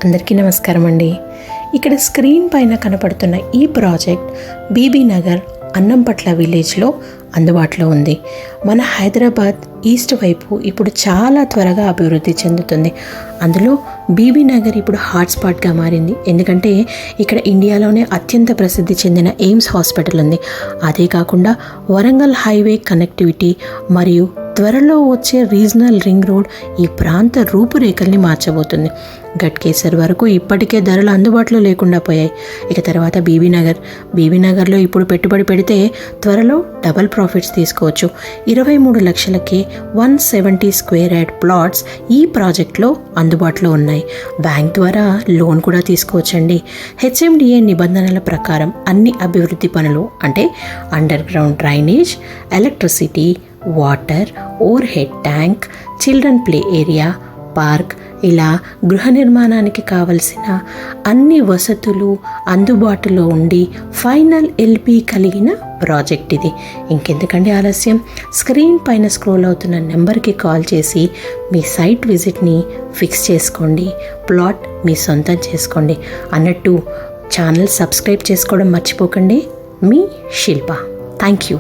అందరికీ నమస్కారం అండి. ఇక్కడ స్క్రీన్ పైన కనపడుతున్న ఈ ప్రాజెక్ట్ బీబీ నగర్ అన్నంపట్ల విలేజ్లో అందుబాటులో ఉంది. మన హైదరాబాద్ ఈస్ట్ వైపు ఇప్పుడు చాలా త్వరగా అభివృద్ధి చెందుతుంది. అందులో బీబీ నగర్ ఇప్పుడు హాట్స్పాట్గా మారింది. ఎందుకంటే ఇక్కడ ఇండియాలోనే అత్యంత ప్రసిద్ధి చెందిన ఎయిమ్స్ హాస్పిటల్ ఉంది. అదే కాకుండా వరంగల్ హైవే కనెక్టివిటీ మరియు త్వరలో వచ్చే రీజనల్ రింగ్ రోడ్ ఈ ప్రాంత రూపురేఖల్ని మార్చబోతుంది. గట్కేసర్ వరకు ఇప్పటికే ధరలు అందుబాటులో లేకుండా పోయాయి. ఇక తర్వాత బీబీ నగర్లో ఇప్పుడు పెట్టుబడి పెడితే త్వరలో డబల్ ప్రాఫిట్స్ తీసుకోవచ్చు. 23 లక్షలకే 170 స్క్వేర్ యార్డ్ ప్లాట్స్ ఈ ప్రాజెక్ట్లో అందుబాటులో ఉన్నాయి. బ్యాంక్ ద్వారా లోన్ కూడా తీసుకోవచ్చండి. హెచ్ఎండిఏ నిబంధనల ప్రకారం అన్ని అభివృద్ధి పనులు అంటే under ground drainage, electricity, water, over head tank, children play area, park ఇలా గృహ నిర్మాణానికి కావలసిన అన్ని వసతులు అందుబాటులో ఉండి ఫైనల్ ఎల్పి కలిగిన ప్రాజెక్ట్ ఇది. ఇంకెందుకంటే ఆలస్యం, స్క్రీన్ పైన స్క్రోల్ అవుతున్న నెంబర్కి కాల్ చేసి మీ సైట్ విజిట్ని ఫిక్స్ చేసుకోండి, ప్లాట్ మీ సొంతం చేసుకోండి. అన్నట్టు ఛానల్ సబ్స్క్రైబ్ చేసుకోవడం మర్చిపోకండి. మీ శిల్ప. Thank you.